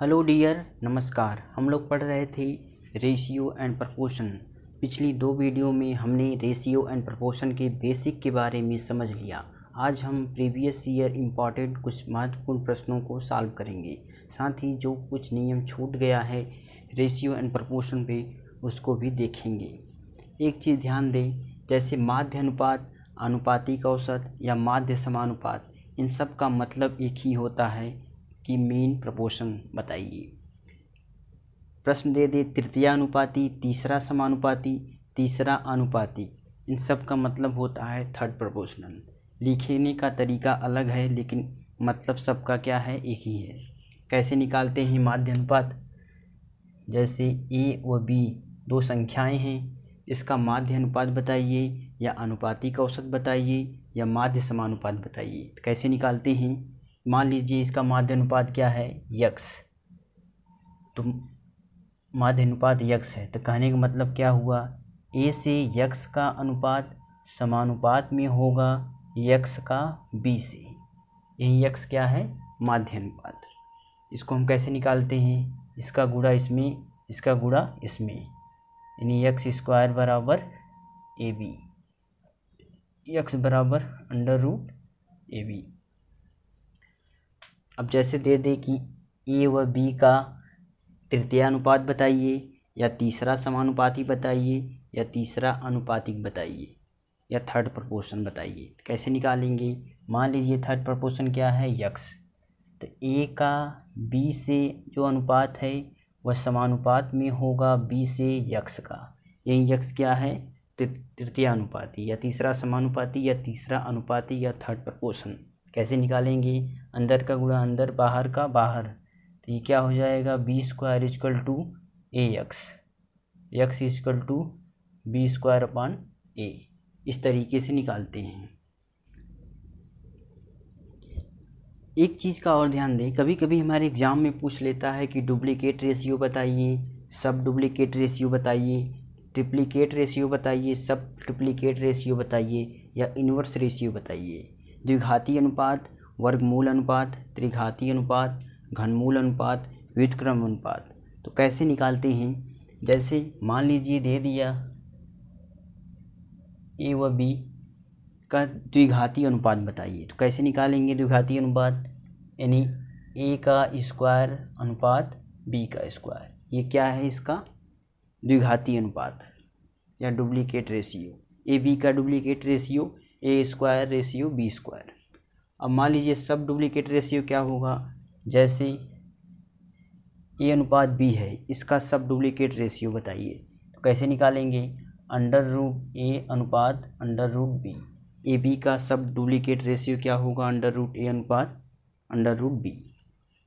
Hello dear, नमस्कार। हम लोग पढ़ रहे थे रेशियो एंड प्रपोर्शन। पिछली दो वीडियो में हमने रेशियो एंड प्रपोर्शन के बेसिक के बारे में समझ लिया। आज हम प्रीवियस ईयर इम्पॉर्टेंट कुछ महत्वपूर्ण प्रश्नों को सॉल्व करेंगे। साथ ही जो कुछ नियम छूट गया है रेशियो एंड प्रपोर्शन पे उसको भी देखेंगे। एक चीज़ ध्यान दें, जैसे माध्य अनुपात, आनुपातिक औसत या माध्य समानुपात, इन सब का मतलब एक ही होता है कि मीन प्रपोर्शन बताइए। प्रश्न दे दे तृतीयानुपाती, तीसरा समानुपाती, तीसरा अनुपाती, इन सब का मतलब होता है थर्ड प्रोपोर्शनल। लिखने का तरीका अलग है लेकिन मतलब सबका क्या है, एक ही है। कैसे निकालते हैं माध्य अनुपात? जैसे a व b दो संख्याएं हैं, इसका माध्य अनुपात बताइए या अनुपातिक औसत बताइए या माध्य समानुपात बताइए। तो कैसे निकालते हैं? मान लीजिए इसका माध्य अनुपात क्या है, यक्स। तो माध्य अनुपात यक्स है, तो कहने का मतलब क्या हुआ, ए से यक्स का अनुपात समानुपात में होगा यक्स का बी से। यही यक्स क्या है, माध्य अनुपात। इसको हम कैसे निकालते हैं? इसका गुणा इसमें, इसका गुणा इसमें, यानी यक्स स्क्वायर बराबर ए बी, यक्स बराबर अंडर रूट ए बी। अब जैसे दे दे कि ए व बी का तृतीयानुपात बताइए या तीसरा समानुपाती बताइए या तीसरा अनुपातिक बताइए या थर्ड प्रोपोर्शन बताइए। तो कैसे निकालेंगे? मान लीजिए थर्ड प्रोपोर्शन क्या है, यक्स। तो ए का बी से जो अनुपात है वह समानुपात में होगा बी से यक्स का। यही यक्स क्या है, तृतीयानुपाती या तीसरा समानुपाती या तीसरा अनुपाती या थर्ड प्रोपोर्शन। कैसे निकालेंगे? अंदर का गुणा अंदर, बाहर का बाहर। तो ये क्या हो जाएगा, B square equal to A x, x equal to B square upon A. इस तरीके से निकालते हैं। एक चीज़ का और ध्यान दें, कभी कभी हमारे एग्जाम में पूछ लेता है कि डुप्लीकेट रेशियो बताइए, सब डुप्लीकेट रेशियो बताइए, ट्रिप्लीकेट रेशियो बताइए, सब ट्रिप्लीकेट रेशियो बताइए या इन्वर्स रेशियो बताइए। द्विघाती अनुपात, वर्गमूल अनुपात, त्रिघाती अनुपात, घनमूल अनुपात, व्युत्क्रम अनुपात। तो कैसे निकालते हैं? जैसे मान लीजिए दे दिया ए व बी का द्विघाती अनुपात बताइए। तो कैसे निकालेंगे द्विघाती अनुपात? यानी ए का स्क्वायर अनुपात बी का स्क्वायर। ये क्या है, इसका द्विघाती अनुपात या डुप्लीकेट रेशियो। ए बी का duplicate ratio A square ratio B square. अब मान लीजिए सब डुप्लीकेट रेशियो क्या होगा, जैसे ए अनुपात बी है, इसका सब डुप्लीकेट रेशियो बताइए। तो कैसे निकालेंगे? अंडर रूट ए अनुपात under root B. A B का सब डुप्लीकेट रेशियो क्या होगा, अंडर रूट ए अनुपात अंडर रूट बी।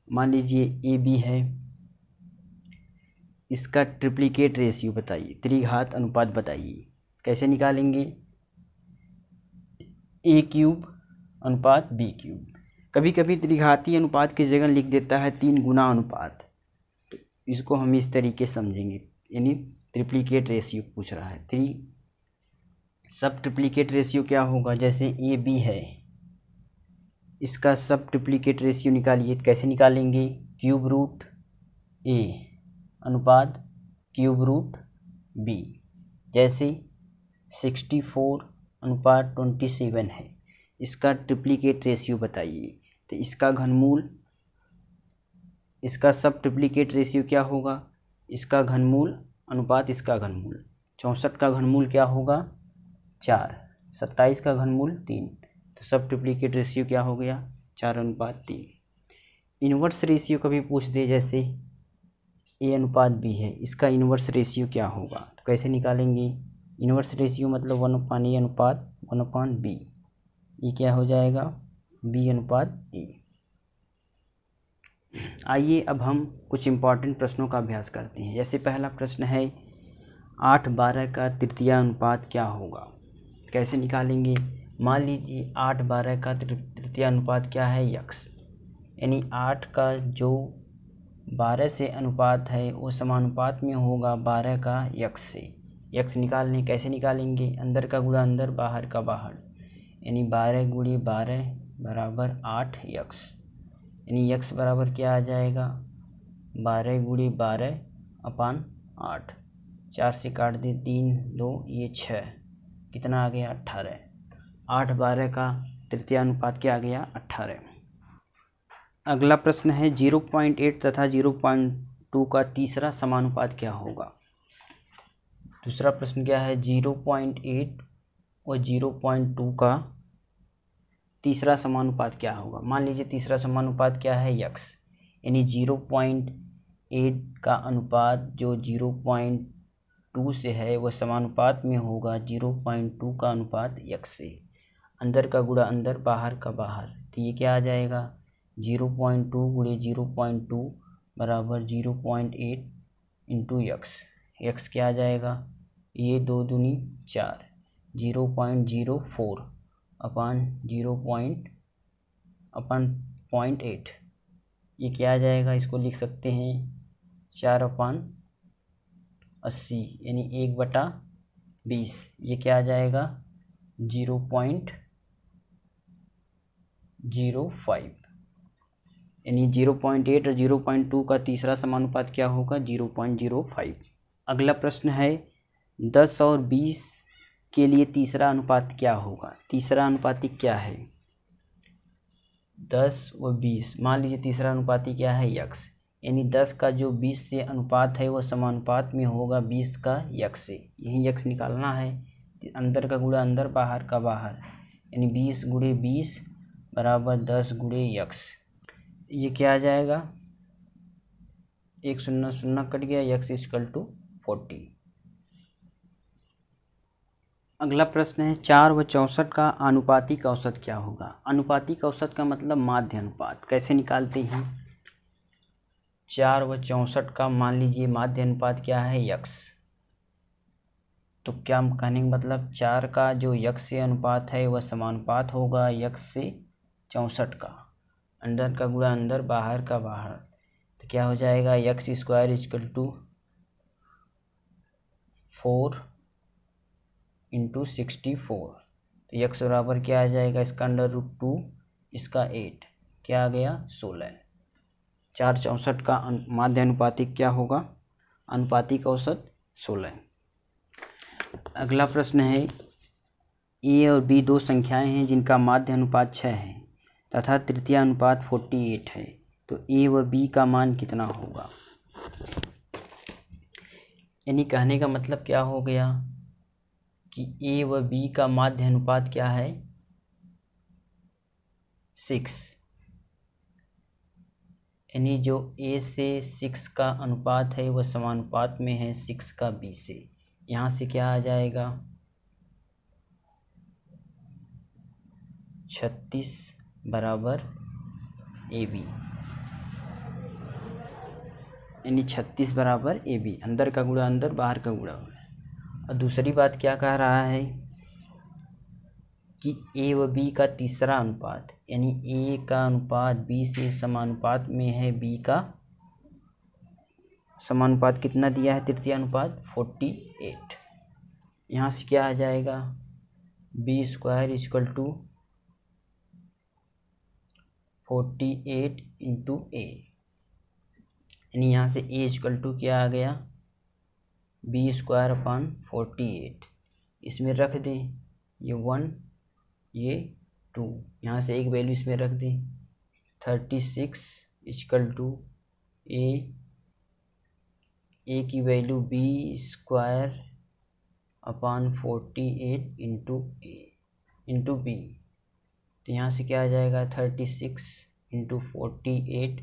मान लीजिए ए बी है, इसका ट्रिप्लीकेट रेशियो बताइए, त्रिघात अनुपात बताइए। कैसे निकालेंगे? ए क्यूब अनुपात बी क्यूब। कभी कभी त्रिघाती अनुपात की जगह लिख देता है 3 गुना अनुपात, तो इसको हम इस तरीके समझेंगे, यानी ट्रिप्लीकेट रेशियो पूछ रहा है। सब ट्रिप्लीकेट रेशियो क्या होगा, जैसे ए बी है, इसका सब ट्रिप्लीकेट रेशियो निकालिए। कैसे निकालेंगे? क्यूब रूट ए अनुपात क्यूब रूट बी। जैसे 64 अनुपात 27 है, इसका ट्रिप्लीकेट रेशियो बताइए। तो इसका घनमूल, इसका सब ट्रिप्लीकेट रेशियो क्या होगा, इसका घनमूल अनुपात इसका घनमूल। 64 का घनमूल क्या होगा, 4। 27 का घनमूल 3। तो सब ट्रिप्लीकेट रेशियो क्या हो गया, 4 अनुपात 3। इन्वर्स रेशियो कभी पूछ दे, जैसे ए अनुपात बी है, इसका इन्वर्स रेशियो क्या होगा। तो कैसे निकालेंगे? इन्वर्स रेशियो मतलब 1/a अनुपात 1/b। ये क्या हो जाएगा, बी अनुपात ए। आइए अब हम कुछ इम्पॉर्टेंट प्रश्नों का अभ्यास करते हैं। जैसे पहला प्रश्न है 8/12 का तृतीयानुपात क्या होगा। कैसे निकालेंगे? मान लीजिए 8/12 का तृतीयानुपात क्या है, यक्स। यानी 8 का जो 12 से अनुपात है वो समानुपात में होगा 12 का यक्स से। यक्स निकालने कैसे निकालेंगे? अंदर का गुणा अंदर, बाहर का बाहर, यानी 12 गुणी 12 बराबर 8 यक्स। यानी यक्स बराबर क्या आ जाएगा, 12 गुणे 12 अपान 8, 4 से काट दे 3 2 ये 6, कितना आ गया 18। 8 12 का तृतीय अनुपात क्या आ गया 18। अगला प्रश्न है 0.8 तथा 0.2 का तीसरा समानुपात क्या होगा। दूसरा प्रश्न क्या है 0.8 और 0.2 का तीसरा समानुपात क्या होगा। मान लीजिए तीसरा समानुपात क्या है x, यानी 0.8 का अनुपात जो 0.2 से है वह समानुपात में होगा 0.2 का अनुपात x से। अंदर का गुणा अंदर, बाहर का बाहर, तो ये क्या आ जाएगा 0.2 गुणे 0.2 बराबर 0.8 इंटू x क्या आ जाएगा, ये 2 दूनी 4, 0.04 अपान 0.8, ये क्या आ जाएगा, इसको लिख सकते हैं 4/80 यानी 1/20, ये क्या आ जाएगा 0.05, यानी 0.8 और 0.2 का तीसरा समानुपात क्या होगा 0.05। अगला प्रश्न है 10 और 20 के लिए तीसरा अनुपात क्या होगा। तीसरा अनुपाती क्या है 10 व 20, मान लीजिए तीसरा अनुपाती क्या है x, यानी 10 का जो 20 से अनुपात है वह समानुपात में होगा 20 का x से। यही x निकालना है, अंदर का गुणा अंदर, बाहर का बाहर, यानी 20 गुणे 20 बराबर 10 गुणे x, ये क्या आ जाएगा 1 0 0 कट गया, x = 40। अगला प्रश्न है 4 व 64 का आनुपातिक औसत क्या होगा। आनुपातिक औसत का मतलब माध्य अनुपात। कैसे निकालते हैं 4 व 64 का, मान लीजिए माध्य अनुपात क्या है x, तो क्या कहने का मतलब 4 का जो x से अनुपात है वह समानुपात होगा x से 64 का। अंदर का गुणा अंदर, बाहर का बाहर, तो क्या हो जाएगा x² = 4 इंटू 64, तो x बराबर क्या आ जाएगा, इसका √2, इसका 8, क्या आ गया 16। 4 64 का माध्य अनुपातिक क्या होगा, अनुपातिक औसत 16। अगला प्रश्न है a और b दो संख्याएं हैं जिनका माध्य अनुपात 6 है तथा तृतीय अनुपात 48 है, तो a व b का मान कितना होगा। यानी कहने का मतलब क्या हो गया कि a व b का माध्य अनुपात क्या है 6, यानी जो a से 6 का अनुपात है वह समानुपात में है 6 का b से। यहाँ से क्या आ जाएगा 36 बराबर AB, यानी 36 बराबर AB, अंदर का गुणा अंदर, बाहर का गुणा बाहर। और दूसरी बात क्या कह रहा है कि a व b का तीसरा अनुपात, यानी a का अनुपात b से समानुपात में है, b का समानुपात कितना दिया है तृतीय अनुपात 48। यहाँ से क्या आ जाएगा b² = 48 इंटू a, यानी यहाँ से a = क्या आ गया b²/48, इसमें रख दें ये 1 ये 2, यहाँ से एक वैल्यू इसमें रख दें 36 = a की वैल्यू b²/48 इंटू b, तो यहाँ से क्या आ जाएगा 36 इंटू 48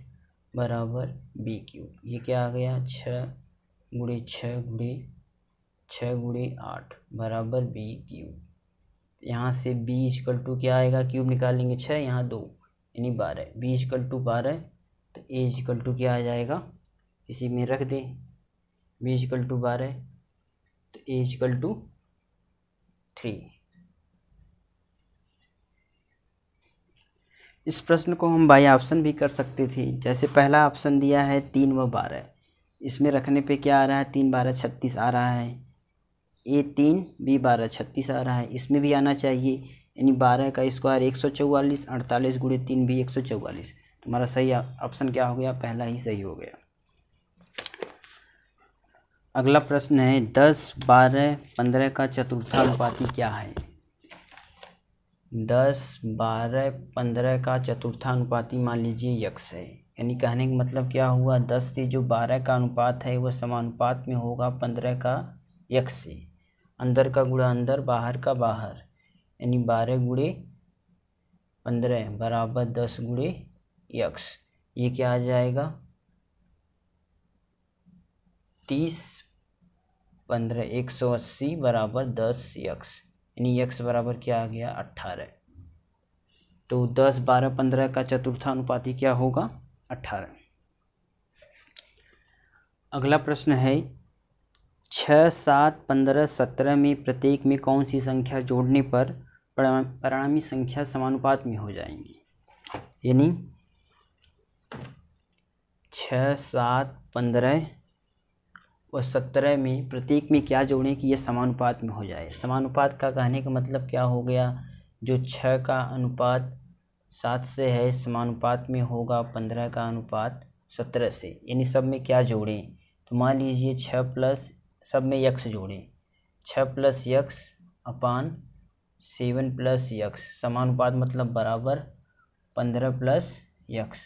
बराबर b³। ये क्या आ गया 6 गुणे 6 गुणे 6 गुणे 8 बराबर b³। यहाँ से b = क्या आएगा, क्यूब निकालेंगे 6, यहाँ 2 यानी 12, b = 12, तो a = क्या आ जाएगा, इसी में रख दें b = 12, तो a = 3। इस प्रश्न को हम बाई ऑप्शन भी कर सकते थे। जैसे पहला ऑप्शन दिया है 3 व 12, इसमें रखने पे क्या आ रहा है 3 12 36 आ रहा है, a 3 b 12 36 आ रहा है, इसमें भी आना चाहिए, यानी 12 का स्क्वायर 144, 48 गुणे 3 भी 144। तुम्हारा सही ऑप्शन क्या हो गया, पहला ही सही हो गया। अगला प्रश्न है 10, 12, 15 का चतुर्थानुपाती क्या है। 10, 12, 15 का चतुर्थानुपाती मान लीजिए x है। यानी कहने का मतलब क्या हुआ, 10 से जो 12 का अनुपात है वह समानुपात में होगा 15 का x से। अंदर का गुणा अंदर, बाहर का बाहर, यानी 12 गुणे 15 बराबर 10 गुणे x। ये क्या आ जाएगा 30, 15, 180 बराबर 10x। यानी x बराबर क्या आ गया 18। तो 10, 12, 15 का चतुर्थानुपाती क्या होगा 18। अगला प्रश्न है 6, 7, 15, 17 में प्रत्येक में कौन सी संख्या जोड़ने पर परिणामी संख्या समानुपात में हो जाएंगी। यानी 6, 7, 15 और 17 में प्रत्येक में क्या जोड़ें कि ये समानुपात में हो जाए। समानुपात का कहने का मतलब क्या हो गया, जो 6 का अनुपात 7 से है समानुपात में होगा 15 का अनुपात 17 से। यानी सब में क्या जोड़ें, तो मान लीजिए 6 प्लस सब में x जोड़ें, 6 प्लस x अपान 7 प्लस x समानुपात मतलब बराबर 15 प्लस x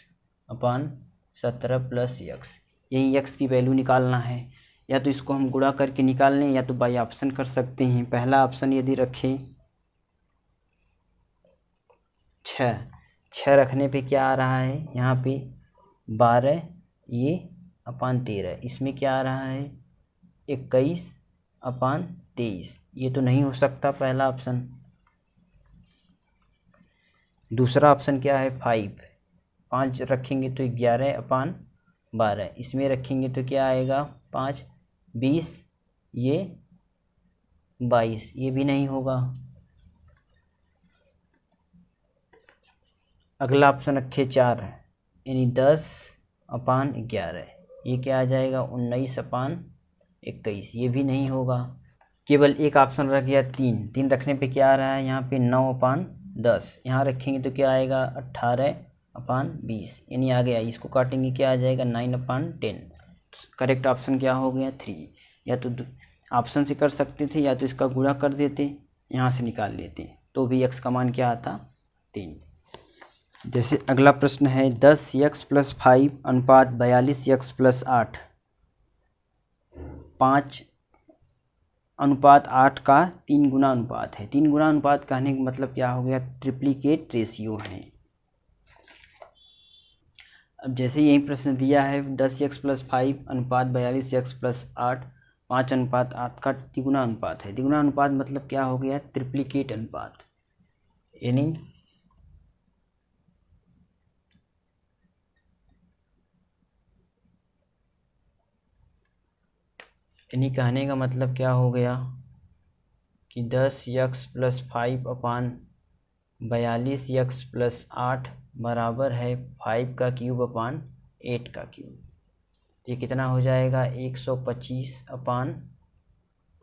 अपान 17 प्लस x। यही x की वैल्यू निकालना है। या तो इसको हम गुणा करके निकाल लें या तो बाई ऑप्शन कर सकते हैं। पहला ऑप्शन यदि रखें 6 रखने पे क्या आ रहा है यहाँ पे 12 ये अपान 13, इसमें क्या आ रहा है 21 अपान 23। ये तो नहीं हो सकता पहला ऑप्शन। दूसरा ऑप्शन क्या है 5 रखेंगे तो 11 अपान 12, इसमें रखेंगे तो क्या आएगा 5, 20 ये 22, ये भी नहीं होगा। अगला ऑप्शन रखे 4 यानी 10 अपान 11, ये क्या आ जाएगा 19 अपान 21, ये भी नहीं होगा। केवल एक ऑप्शन रख गया 3 रखने पे क्या आ रहा है यहाँ पे 9 अपान 10, यहाँ रखेंगे तो क्या आएगा 18 अपान 20, यानी आ गया। इसको काटेंगे क्या आ जाएगा 9 अपान 10। करेक्ट ऑप्शन क्या हो गया 3। या तो ऑप्शन से कर सकते थे या तो इसका गुणा कर देते, यहाँ से निकाल लेते तो भी x का मान क्या आता 3। जैसे अगला प्रश्न है 10x + 5 अनुपात 42x + 8, 5 अनुपात 8 का 3 गुना अनुपात है। 3 गुना अनुपात कहने का मतलब क्या हो गया ट्रिप्लिकेट रेशियो है। अब जैसे यही प्रश्न दिया है 10x + 5 अनुपात 42x + 8, 5 अनुपात 8 का तिगुना अनुपात है। तिगुना अनुपात मतलब क्या हो गया ट्रिप्लिकेट अनुपात। यानी कहने का मतलब क्या हो गया कि 10x + 5 अपान 42x + 8 बराबर है 5 का क्यूब अपान 8 का क्यूब। ये कितना हो जाएगा 125 अपान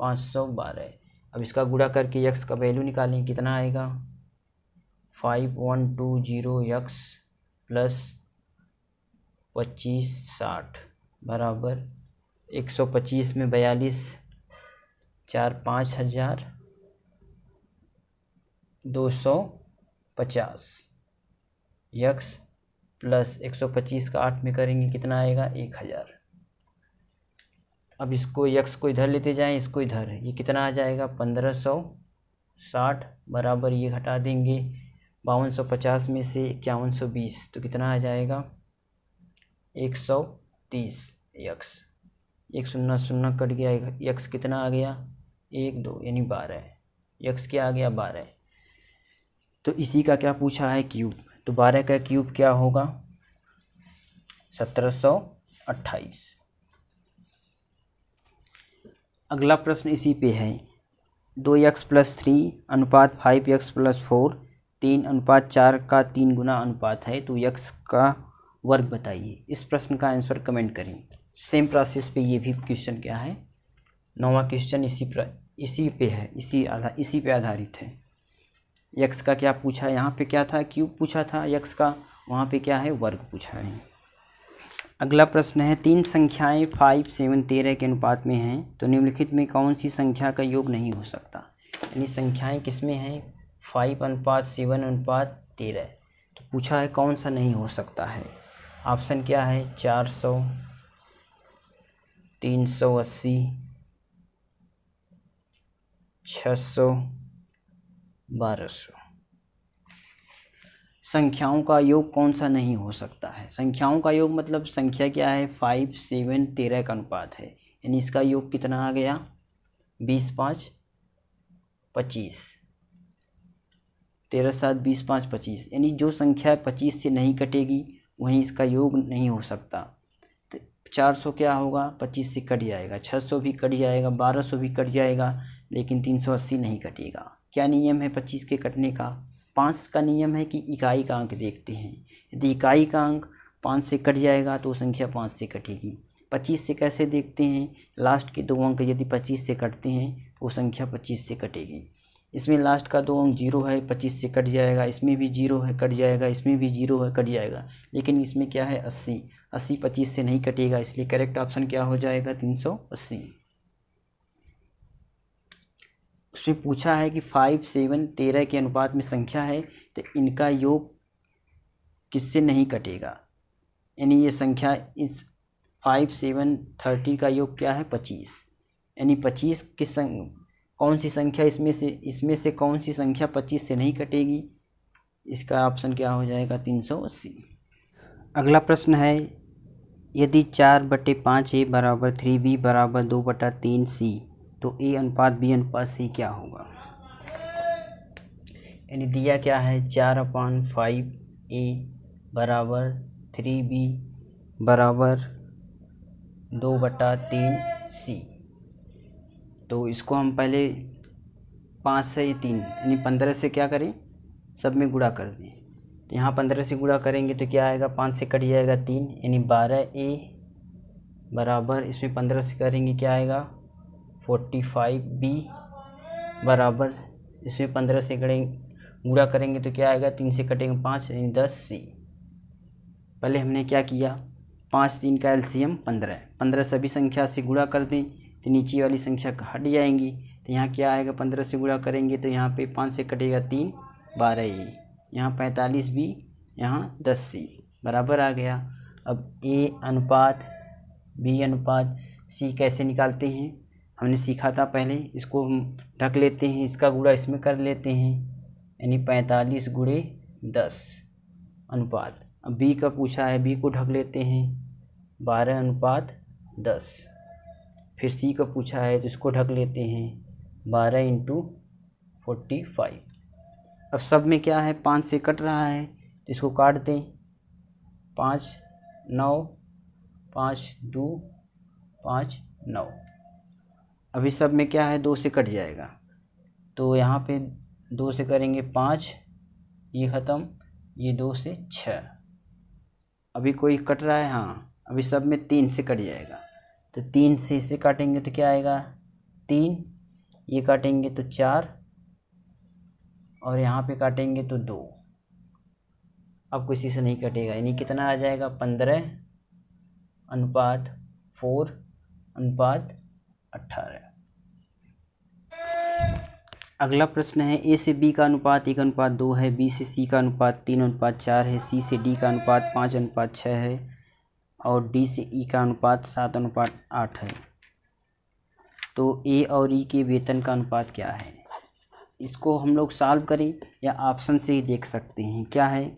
512। अब इसका गुणा करके x का वैल्यू निकालें, कितना आएगा 5120x + 2560 बराबर 125 में 42 4 5250 x प्लस 125 का 8 में करेंगे कितना आएगा 1000। अब इसको x को इधर लेते जाएं, इसको इधर, ये कितना आ जाएगा 1560 बराबर ये घटा देंगे 5250 में से 5120 तो कितना आ जाएगा 130 x। 1 0 0 कट गया, x कितना आ गया 1 2 यानी 12, x क्या आ गया 12। तो इसी का क्या पूछा है क्यूब, तो 12 का क्यूब क्या होगा 1728। अगला प्रश्न इसी पे है 2x + 3 अनुपात 5x + 4, 3 अनुपात 4 का 3 गुना अनुपात है तो x का वर्ग बताइए। इस प्रश्न का आंसर कमेंट करें। सेम प्रोसेस पे ये भी क्वेश्चन क्या है 9वां क्वेश्चन इसी पे है, इसी पे आधारित है। x का क्या पूछा है, यहाँ पे क्या था क्यूब पूछा था x का, वहाँ पे क्या है वर्ग पूछा है। अगला प्रश्न है, तीन संख्याएं 5, 7, 13 के अनुपात में हैं तो निम्नलिखित में कौन सी संख्या का योग नहीं हो सकता। यानी संख्याएं किसमें हैं, 5 अनुपात 7 अनुपात 13। तो पूछा है कौन सा नहीं हो सकता है। ऑप्शन क्या है, 400, 380, 600, 1200। संख्याओं का योग कौन सा नहीं हो सकता है। संख्याओं का योग मतलब संख्या क्या है, 5, 7, 13 का अनुपात है। यानी इसका योग कितना आ गया, 20, 5, 25, 13, 7, 20, 5, 25। यानी जो संख्या 25 से नहीं कटेगी वहीं इसका योग नहीं हो सकता। तो 400 क्या होगा, 25 से कट जाएगा, 600 भी कट जाएगा, 1200 भी कट जाएगा, लेकिन 380 नहीं कटेगा। क्या नियम है 25 के कटने का, 5 का नियम है कि इकाई का अंक देखते हैं। यदि इकाई का अंक 5 से कट जाएगा तो संख्या 5 से कटेगी। 25 से कैसे देखते हैं, लास्ट के 2 अंक यदि 25 से कटते हैं तो संख्या 25 से कटेगी। इसमें लास्ट का 2 अंक 0 है, 25 से कट जाएगा, इसमें भी 0 है, कट जाएगा, इसमें भी 0 है, कट जाएगा, लेकिन इसमें क्या है 80, 80 25 से नहीं कटेगा, इसलिए करेक्ट ऑप्शन क्या हो जाएगा, 380। उसमें पूछा है कि 5, 7, 13 के अनुपात में संख्या है तो इनका योग किससे नहीं कटेगा। यानी ये संख्या इस 5, 7, 30 का योग क्या है, 25। यानी 25 किस कौन सी संख्या इसमें से कौन सी संख्या 25 से नहीं कटेगी, इसका ऑप्शन क्या हो जाएगा, 380। अगला प्रश्न है, यदि 4/5A बराबर 3B बराबर 2/3C तो A अनुपात B अनुपात C क्या होगा। यानी दिया क्या है, 4/5A बराबर 3B बराबर 2/3C। तो इसको हम पहले 5 से 3 यानी 15 से क्या करें, सब में गुणा कर दें। तो यहाँ 15 से गुणा करेंगे तो क्या आएगा, 5 से कट जाएगा 3, यानी 12A बराबर, इसमें 15 से करेंगे क्या आएगा, 45B बराबर, इसमें 15 से गुणा करेंगे तो क्या आएगा, 3 से कटेंगे 5, यानी 10C। पहले हमने क्या किया, 5, 3 का एलसीएम 15, 15 सभी संख्या से गुणा कर दें तो नीचे वाली संख्या हट जाएंगी। तो यहाँ क्या आएगा, 15 से गुणा करेंगे तो यहाँ पे 5 से कटेगा 3, 12A, यहाँ 45B, यहाँ 10C बराबर आ गया। अब A अनुपात B अनुपात C कैसे निकालते हैं, हमने सीखा था पहले। इसको हम ढक लेते हैं, इसका गुणा इसमें कर लेते हैं, यानी 45 गुणे 10 अनुपात। अब B का पूछा है, B को ढक लेते हैं, 12 अनुपात 10। फिर C का पूछा है तो इसको ढक लेते हैं, 12 × 45। अब सब में क्या है, 5 से कट रहा है तो इसको काट दें, 5, 9, 5, 2, 5, 9। अभी सब में क्या है, 2 से कट जाएगा तो यहाँ पे 2 से करेंगे 5, ये ख़त्म, ये 2 से 6। अभी कोई कट रहा है, हाँ अभी सब में 3 से कट जाएगा तो 3 से इसे काटेंगे तो क्या आएगा, 3, ये काटेंगे तो 4 और यहाँ पे काटेंगे तो 2। अब किसी से नहीं कटेगा, यानी कितना आ जाएगा, 15 अनुपात 4 अनुपात 18। अगला प्रश्न है, A से B का अनुपात 1 अनुपात 2 है, B से C का अनुपात 3 अनुपात 4 है, C से D का अनुपात 5 अनुपात 6 है और D से E का अनुपात 7 अनुपात 8 है। तो A और E के वेतन का अनुपात क्या है। इसको हम लोग सॉल्व करें या ऑप्शन से ही देख सकते हैं। क्या है,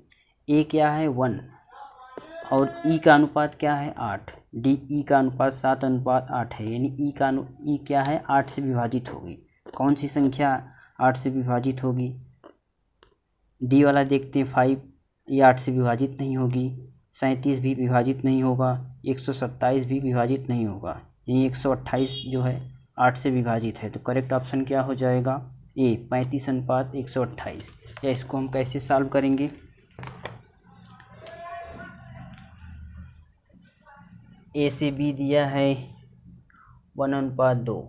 A क्या है 1 और E का अनुपात क्या है 8, DE का अनुपात 7 अनुपात 8 है, यानी E क्या है 8 से विभाजित होगी। कौन सी संख्या 8 से विभाजित होगी, D वाला देखते हैं 5, ये 8 से विभाजित नहीं होगी, 37 भी विभाजित नहीं होगा, 127 भी विभाजित नहीं होगा, यानी 128 जो है 8 से विभाजित है। तो करेक्ट ऑप्शन क्या हो जाएगा, A 35 अनुपात 128। या इसको हम कैसे सॉल्व करेंगे, A से B दिया है 1 अनुपात 2,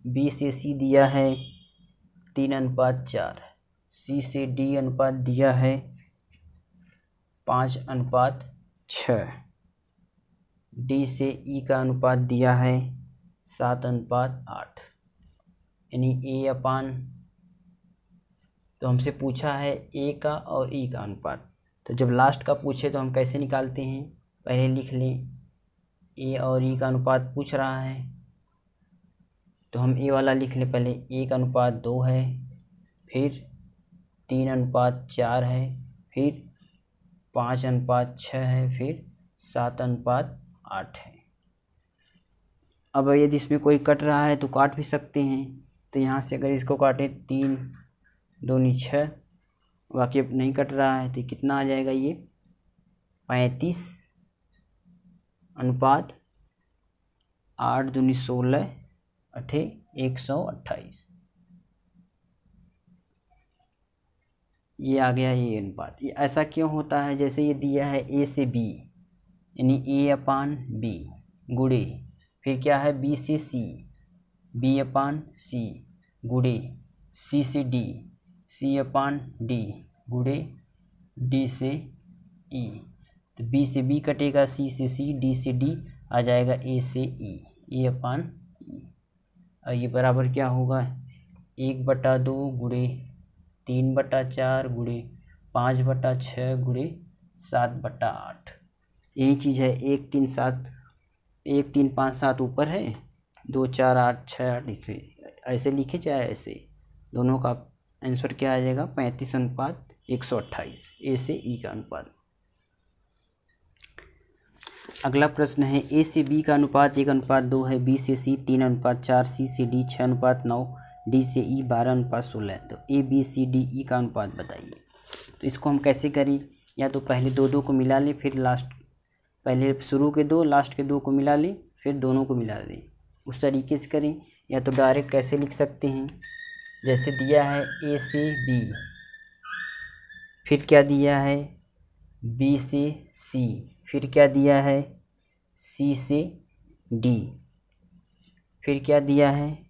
B से C दिया है 3 अनुपात 4, C से D अनुपात दिया है 5 अनुपात 6। डी से ई का अनुपात दिया है 7:8, यानी ए अपान, तो हमसे पूछा है ए का और ई का अनुपात। तो जब लास्ट का पूछे तो हम कैसे निकालते हैं, पहले लिख लें ए और ई का अनुपात पूछ रहा है, तो हम ए वाला लिख लें। पहले ए का अनुपात 2 है, फिर 3:4 है, फिर 5:6 है, फिर 7:8 है। अब यदि इसमें कोई कट रहा है तो काट भी सकते हैं। तो यहाँ से अगर इसको काटें 3 दूनी 6, बाकी अब नहीं कट रहा है तो कितना आ जाएगा, ये 35:8 दूनी 16 अठे 128, ये आ गया ये अनुपात। ये ऐसा क्यों होता है, जैसे ये दिया है ए से बी, यानी ए अपान बी गुड़े, फिर क्या है बी से सी, बी अपान सी गुड़े सी से डी, सी अपान डी गुड़े डी से ई। तो बी से बी कटेगा, सी से सी, डी से डी, आ जाएगा ए से ई, ए अपान ई। और ये बराबर क्या होगा, 1/2 गुड़े 3/4 गुड़े 5/6 गुड़े 7/8। यही चीज़ है, 1 3 7, 1 3 5 7 ऊपर है, 2 4 8 6 8 इसे ऐसे लिखे चाहे ऐसे, दोनों का आंसर क्या आ जाएगा 35:128, ए से ई का अनुपात। अगला प्रश्न है ए से बी का अनुपात 1:2 है, बी से सी 3:4, सी से डी 6:9, डी से ई 12:16। तो A B C D E का अनुपात बताइए। तो इसको हम कैसे करें, या तो पहले दो को मिला लें, फिर लास्ट, पहले शुरू के 2 लास्ट के 2 को मिला लें, फिर दोनों को मिला लें, उस तरीके से करें। या तो डायरेक्ट कैसे लिख सकते हैं, जैसे दिया है ए से बी, फिर क्या दिया है बी से सी, फिर क्या दिया है सी से डी, फिर क्या दिया है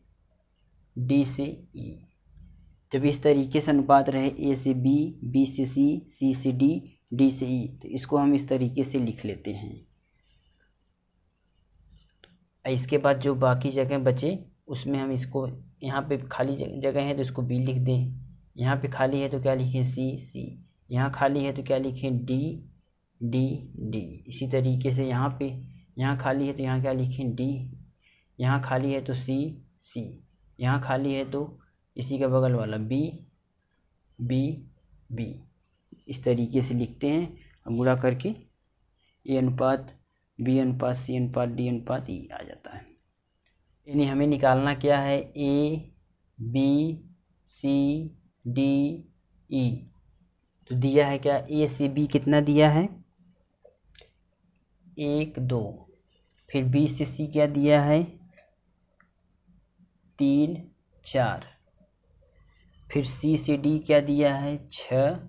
डी से ई। जब इस तरीके से अनुपात रहे ए से बी, बी से सी, सी से डी, डी से ई, तो इसको हम इस तरीके से लिख लेते हैं। इसके बाद जो बाकी जगह बचे उसमें हम इसको, यहाँ पे खाली जगह है तो इसको बी लिख दें, यहाँ पे खाली है तो क्या लिखें सी सी, यहाँ खाली है तो क्या लिखें डी डी डी। इसी तरीके से यहाँ पे, यहाँ खाली है तो यहाँ क्या लिखें डी, यहाँ खाली है तो सी सी, यहाँ खाली है तो इसी का बगल वाला बी बी बी। इस तरीके से लिखते हैं, हम गुणा करके ए अनुपात बी अनुपात सी अनुपात डी अनुपात ई आ जाता है। यानी हमें निकालना क्या है, A B C D E. तो दिया है क्या, ए से बी कितना दिया है 1 2, फिर बी से सी क्या दिया है 3 4, फिर सी से डी क्या दिया है 6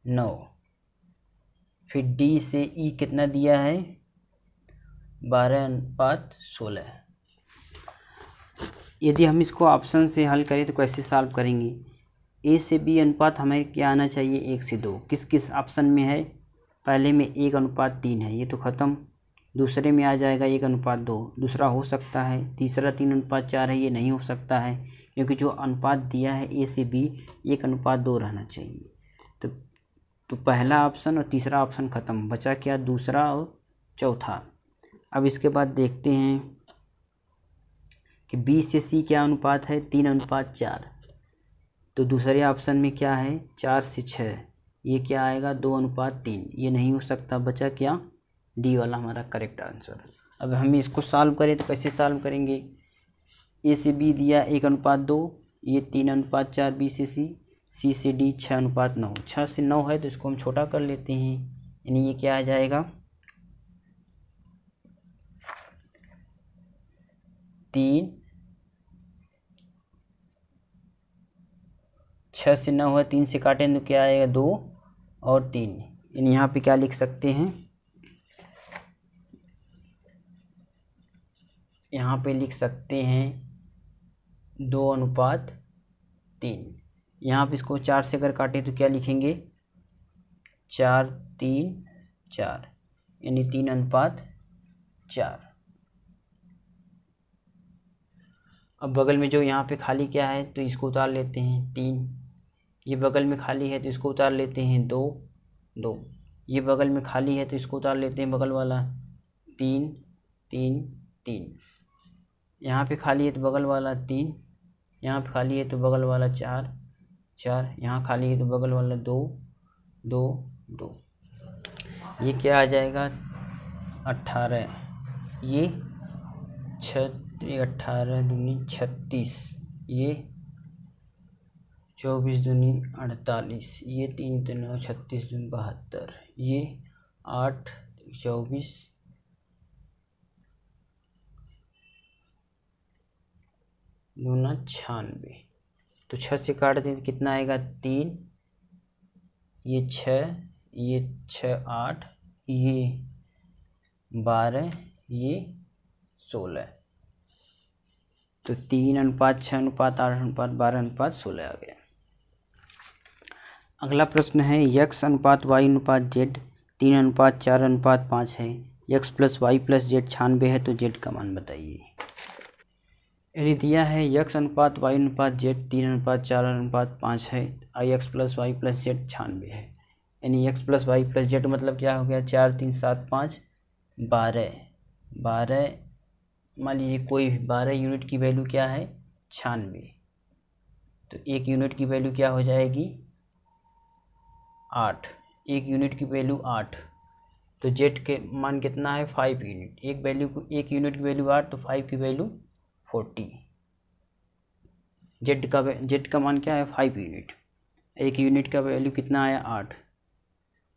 9, फिर डी से ई कितना दिया है 12:16। यदि हम इसको ऑप्शन से हल करें तो कैसे सॉल्व करेंगे, ए से बी अनुपात हमें क्या आना चाहिए 1 से 2, किस किस ऑप्शन में है, पहले में 1:3 है, ये तो ख़त्म। दूसरे में आ जाएगा 1:2, दूसरा हो सकता है। तीसरा 3:4 है, ये नहीं हो सकता है, क्योंकि जो अनुपात दिया है ए से बी 1:2 रहना चाहिए। तो पहला ऑप्शन और तीसरा ऑप्शन ख़त्म, बचा क्या दूसरा और चौथा। अब इसके बाद देखते हैं कि बी से सी क्या अनुपात है 3:4, तो दूसरे ऑप्शन में क्या है 4 से 6, ये क्या आएगा 2:3, ये नहीं हो सकता, बचा क्या डी वाला हमारा करेक्ट आंसर। अब हम इसको सॉल्व करें तो कैसे सॉल्व करेंगे, ए से बी दिया 1:2, ये 3:4 बी से सी से डी 6:9, 6 से 9 है तो इसको हम छोटा कर लेते हैं, यानी ये क्या आ जाएगा 3, 6 से 9 है, 3 से काटें तो क्या आएगा 2 और 3, यानी यहाँ पे क्या लिख सकते हैं, यहाँ पे लिख सकते हैं 2:3। यहाँ पे इसको 4 से अगर काटें तो क्या लिखेंगे 4 3 4, यानी 3:3 4। अब बगल में जो यहाँ पे खाली क्या है तो इसको उतार लेते हैं 3। ये बगल में खाली है तो इसको उतार लेते हैं 2 2। ये बगल में खाली है तो इसको उतार लेते हैं बगल वाला 3 3 3। यहाँ पे खाली है तो बगल वाला 3। यहाँ पे खाली है तो बगल वाला 4 4। यहाँ खाली है तो बगल वाला 2 2 2। ये क्या आ जाएगा 18। ये 18 दूनी 36। ये 24 दूनी 48। ये 3 3 36 दूनी 72। ये 8 24 दूना 96। तो 6 से काट दें तो कितना आएगा 3। ये 6 ये 6 8 ये 12 ये 16। तो 3:6:8:12:16 आ गया। अगला प्रश्न है x/y/z 3:4:5 है। x + y + z 96 है तो z का मान बताइए। यदि दिया है x/y/z 3:4:5 है x + y + z 96 है, यानी x + y + z मतलब क्या हो गया 4 3 7 5 12 12। मान लीजिए कोई भी 12 यूनिट की वैल्यू क्या है 96। तो 1 यूनिट की वैल्यू क्या हो जाएगी 8। 1 यूनिट की वैल्यू 8। तो जेड के मान कितना है 5 यूनिट। एक यूनिट की वैल्यू 8 तो 5 की वैल्यू 40। जेड का मान क्या है 5 यूनिट। 1 यूनिट का वैल्यू कितना आया 8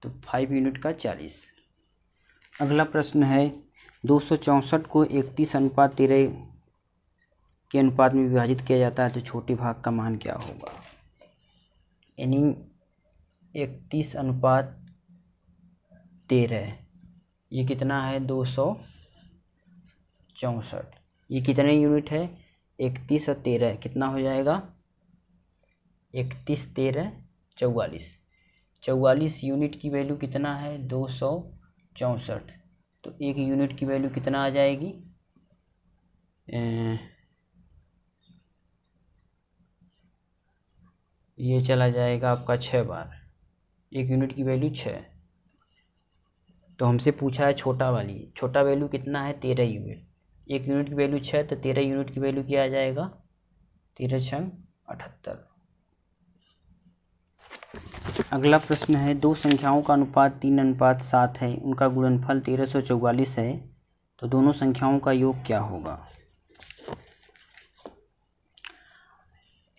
तो 5 यूनिट का 40। अगला प्रश्न है 264 को 31:13 के अनुपात में विभाजित किया जाता है तो छोटे भाग का मान क्या होगा। यानी 31:13 ये कितना है 264। ये कितने यूनिट है 31 और 13 कितना हो जाएगा 31 13 44। 44 यूनिट की वैल्यू कितना है 264। तो 1 यूनिट की वैल्यू कितना आ जाएगी ये चला जाएगा आपका 6 बार। 1 यूनिट की वैल्यू 6। तो हमसे पूछा है छोटा वैल्यू कितना है 13 यूनिट। 1 यूनिट की वैल्यू 6 तो 13 यूनिट की वैल्यू क्या आ जाएगा 13 × 78। अगला प्रश्न है दो संख्याओं का अनुपात 3:7 है, उनका गुणनफल 1344 है, तो दोनों संख्याओं का योग क्या होगा।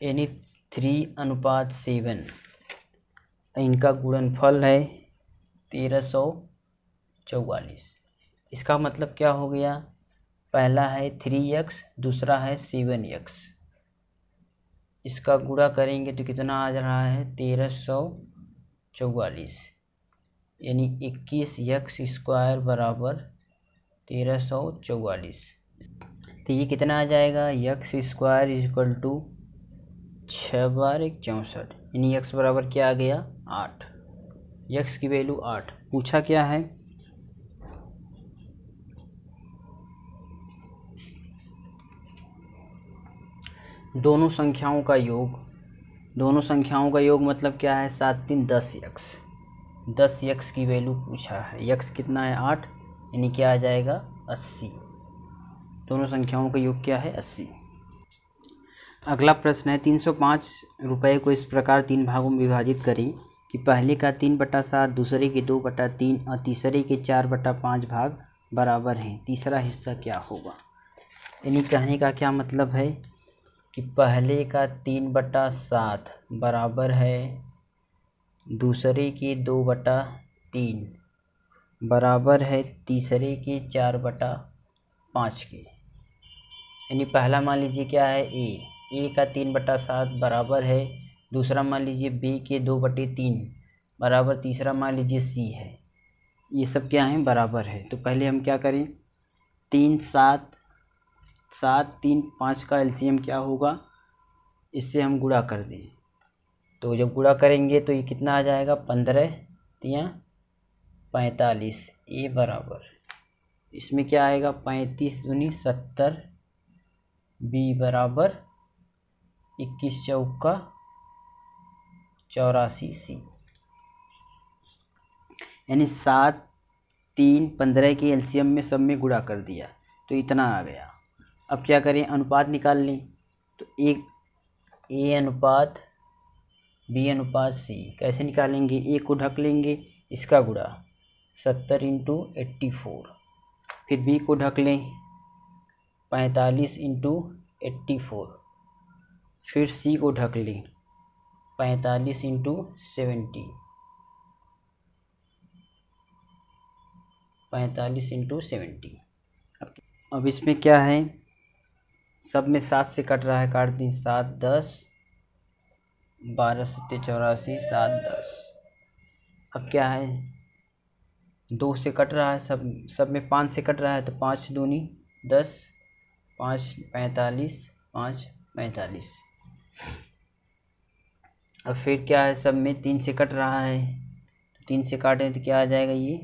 यानी 3:7 इनका गुणनफल है 1344। इसका मतलब क्या हो गया पहला है 3x दूसरा है 7x। इसका गुणा करेंगे तो कितना आ रहा है 1344। यानी 21x² बराबर 1344। तो ये कितना आ जाएगा x² = 6 बार 1 64। यानी x बराबर क्या आ गया 8। x की वैल्यू 8 पूछा क्या है दोनों संख्याओं का योग मतलब क्या है 7 3 10x। 10x की वैल्यू पूछा है। x कितना है 8 यानी क्या आ जाएगा 80। दोनों संख्याओं का योग क्या है 80। अगला प्रश्न है 305 रुपये को इस प्रकार 3 भागों में विभाजित करें कि पहले का 3/7 दूसरे के 2/3 और तीसरे के 4/5 भाग बराबर हैं। तीसरा हिस्सा क्या होगा। यानी कहने का क्या मतलब है कि पहले का 3/7 बराबर है दूसरे के 2/3 बराबर है तीसरे के 4/5 के। यानी पहला मान लीजिए क्या है ए का 3/7 बराबर है दूसरा मान लीजिए बी के 2/3 बराबर तीसरा मान लीजिए सी है। ये सब क्या है बराबर है। तो पहले हम क्या करें 3 7 7 3 5 का एलसीएम क्या होगा इससे हम गुणा कर दें। तो जब गुणा करेंगे तो ये कितना आ जाएगा 15 × 45। ए बराबर इसमें क्या आएगा 35 दूनी 70, बी बराबर 21 चौका 84 सी, यानी 7, 3, 15 के एलसीएम में सब में गुणा कर दिया तो इतना आ गया। अब क्या करें, अनुपात निकाल लें। तो एक ए अनुपात बी अनुपात सी कैसे निकालेंगे, ए को ढक लेंगे, इसका गुणा 70 × 84, फिर बी को ढक लें 45 × 84, फिर सी को ढक लें 45 × 70, 45 × 70। अब इसमें क्या है, सब में 7 से कट रहा है, काट दें, 7, 10, 12, 7, 84, 7, 10। अब क्या है, 2 से कट रहा है, सब में 5 से कट रहा है, तो 5 दूनी 10, 5 45, 5 45। अब फिर क्या है, सब में 3 से कट रहा है, तो 3 से काटें तो क्या आ जाएगा, ये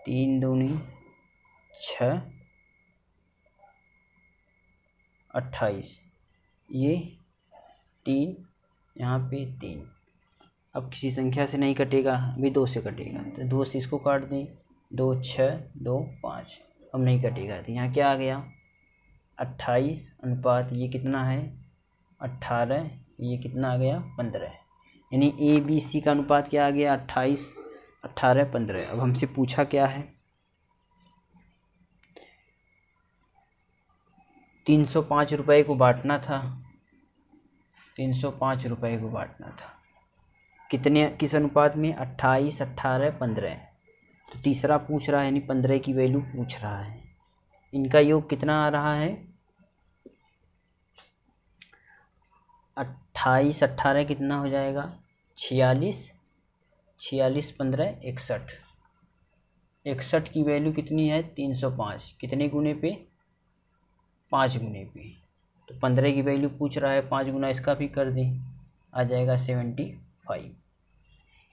3 दूनी 6, 28, ये 3, यहाँ पे 3। अब किसी संख्या से नहीं कटेगा, अभी 2 से कटेगा, तो 2 से इसको काट दें, 2, 6, 2, 5, अब नहीं कटेगा, तो यहाँ क्या आ गया 28 अनुपात ये कितना है 18, ये कितना आ गया 15, यानी ए बी सी का अनुपात क्या आ गया 28, 18, 15। अब हमसे पूछा क्या है, 305 रुपये को बांटना था, 305 रुपये को बांटना था, किस अनुपात में, 28, 18, 15। तो तीसरा पूछ रहा है, यानी 15 की वैल्यू पूछ रहा है। इनका योग कितना आ रहा है, 28, 18 कितना हो जाएगा 46, 46, 15, 61। 61 की वैल्यू कितनी है 305, कितने गुने पे 5 गुने पे, तो 15 की वैल्यू पूछ रहा है, 5 गुना इसका भी कर दें, आ जाएगा 75,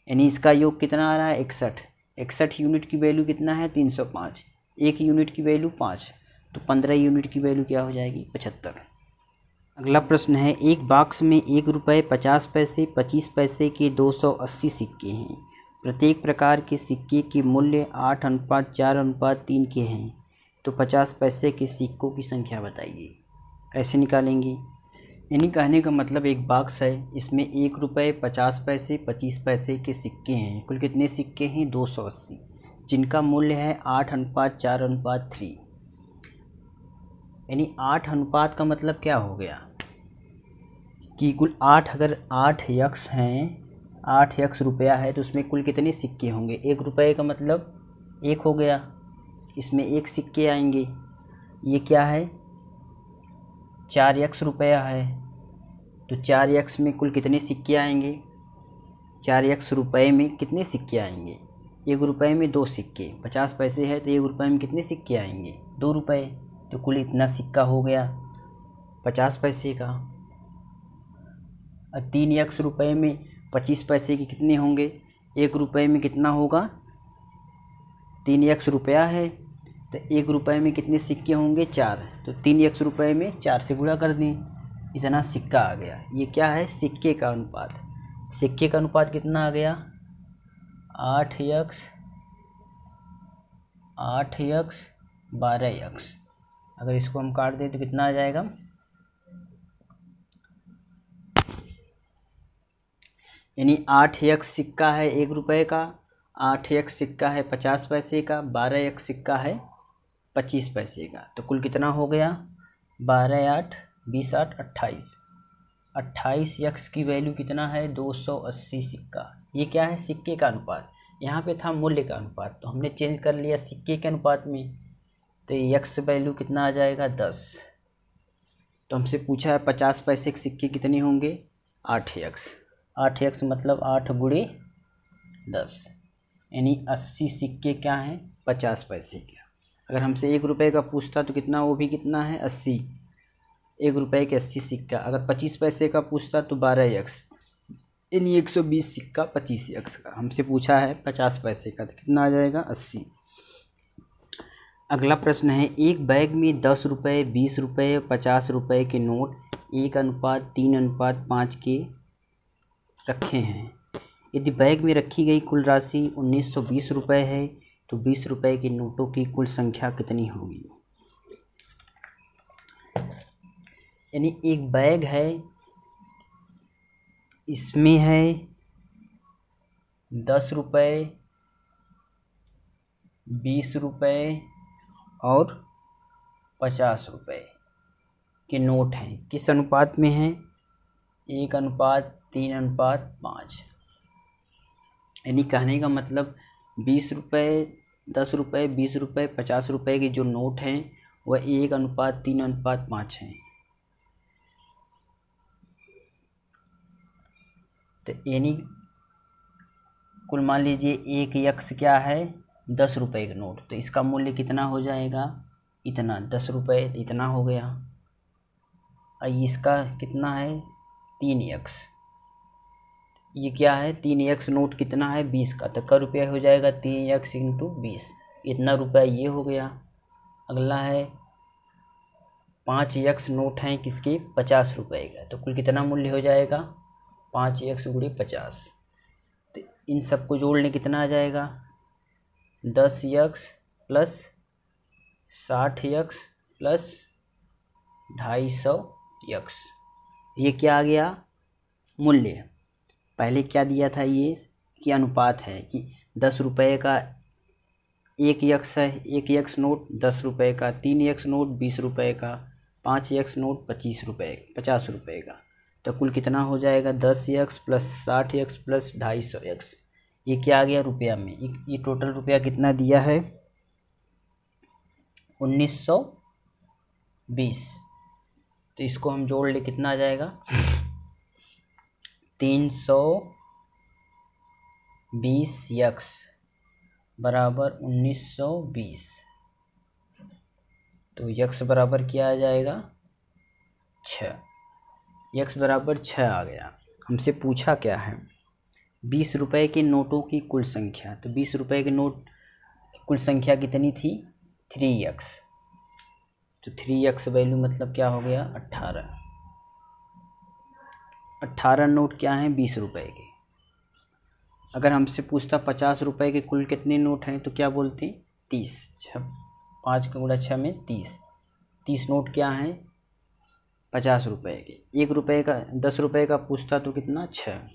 यानी इसका योग कितना आ रहा है 61। 61 यूनिट की वैल्यू कितना है 305, 1 यूनिट की वैल्यू 5, तो 15 यूनिट की वैल्यू क्या हो जाएगी 75। अगला प्रश्न है, एक बॉक्स में 1 रुपये 50 पैसे 25 पैसे के 280 सिक्के हैं। प्रत्येक प्रकार के सिक्के के मूल्य 8:4:3 के हैं, तो 50 पैसे के सिक्कों की संख्या बताइए। कैसे निकालेंगे, यानी कहने का मतलब एक बॉक्स है, इसमें 1 रुपये 50 पैसे 25 पैसे के सिक्के हैं। कुल कितने सिक्के हैं 280, जिनका मूल्य है 8:4:3। यानी 8 अनुपात का मतलब क्या हो गया कि कुल 8, अगर 8 यक्स हैं, 8 यक्स रुपया है, तो उसमें कुल कितने सिक्के होंगे। 1 रुपये का मतलब 1 हो गया, इसमें 1 सिक्के आएंगे। ये क्या है 4 यक्स रुपया है, तो 4 यक्स में कुल कितने सिक्के आएंगे, 4 यक्स रुपये में कितने सिक्के आएंगे। 1 रुपये में 2 सिक्के, 50 पैसे है तो 1 रुपये में कितने सिक्के आएंगे 2 रुपये, तो कुल इतना सिक्का हो गया 50 पैसे का। और 3 यक्स रुपये में 25 पैसे के कितने होंगे, 1 रुपये में कितना होगा 3 यक्स रुपया है, तो 1 रुपये में कितने सिक्के होंगे 4, तो 3 यक्स रुपये में 4 से गुणा कर दें, इतना सिक्का आ गया। ये क्या है सिक्के का अनुपात। सिक्के का अनुपात कितना आ गया 8 यक्स 12 यक्स। अगर इसको हम काट दें तो कितना आ जाएगा, यानी 8 यक्स सिक्का है 1 रुपये का, 8 यक्स सिक्का है 50 पैसे का, 12 यक्स सिक्का है 25 पैसे का, तो कुल कितना हो गया 12, 8, 20, 8, 28। 28 यक्स की वैल्यू कितना है 280 सिक्का। ये क्या है सिक्के का अनुपात, यहाँ पे था मूल्य का अनुपात, तो हमने चेंज कर लिया सिक्के के अनुपात में, तो यक्स वैल्यू कितना आ जाएगा 10। तो हमसे पूछा है 50 पैसे के सिक्के कितने होंगे 8 यक्स। 8 यक्स मतलब 8 गुणे 10, यानी 80 सिक्के क्या हैं 50 पैसे के। अगर हमसे 1 रुपये का पूछता तो कितना, वो भी कितना है 80, 1 रुपये के 80 सिक्का। अगर 25 पैसे का पूछता तो 12 यक्स, यानी 120 सिक्का 25 यक्स का। हमसे पूछा है 50 पैसे का, तो कितना आ जाएगा 80। अगला प्रश्न है, एक बैग में 10 रुपये, 20 रुपये, 50 रुपये के नोट 1:3:5 के रखे हैं। यदि बैग में रखी गई कुल राशि 1920 रुपये है तो 20 रुपये के नोटों की कुल संख्या कितनी होगी। यानी एक बैग है, इसमें है 10 रुपये, 20 रुपये और 50 रुपये के नोट हैं। किस अनुपात में हैं? 1:3:5। यानी कहने का मतलब 20 रुपये, 10 रुपये, 20 रुपये, 50 रुपये के जो नोट हैं वह 1:3:5 हैं। तो यानी कुल मान लीजिए एक यक्स क्या है, 10 रुपये का नोट, तो इसका मूल्य कितना हो जाएगा, इतना 10 रुपये, इतना हो गया। और इसका कितना है, 3 यक्स, ये क्या है 3 यक्स नोट कितना है 20 का, तो का रुपया हो जाएगा 3 यक्स इंटू 20, इतना रुपया ये हो गया। अगला है 5 यक्स नोट हैं किसके, 50 रुपये का, तो कुल कितना मूल्य हो जाएगा 5 यक्स गुणे 50। तो इन सबको जोड़ने कितना आ जाएगा, 10 x plus 60 x plus 250 x, ये क्या आ गया मूल्य। पहले क्या दिया था ये कि अनुपात है कि 10 रुपये का 1 यक्स है, 1 यक्स नोट 10 रुपये का, 3 यक्स नोट 20 रुपये का, 5 यक्स नोट 50 रुपये का, तो कुल कितना हो जाएगा 10 x plus 60 x plus 250 x, ये क्या आ गया रुपया में। ये टोटल रुपया कितना दिया है 1920। तो इसको हम जोड़ ले कितना आ जाएगा 320 यक्स बराबर 1920। तो यक्स बराबर क्या आ जाएगा 6, यक्स बराबर 6 आ गया। हमसे पूछा क्या है 20 रुपये के नोटों की कुल संख्या, तो 20 रुपये के नोट की कुल संख्या कितनी थी 3 यक्स, तो 3 यक्स वैल्यू मतलब क्या हो गया 18 नोट क्या हैं 20 रुपये के। अगर हमसे पूछता 50 रुपये के कुल कितने नोट हैं तो क्या बोलते 30, 5 का गुणा 6 में 30 नोट क्या हैं 50 रुपये के। 1 रुपये का 10 रुपये का पूछता तो कितना 6,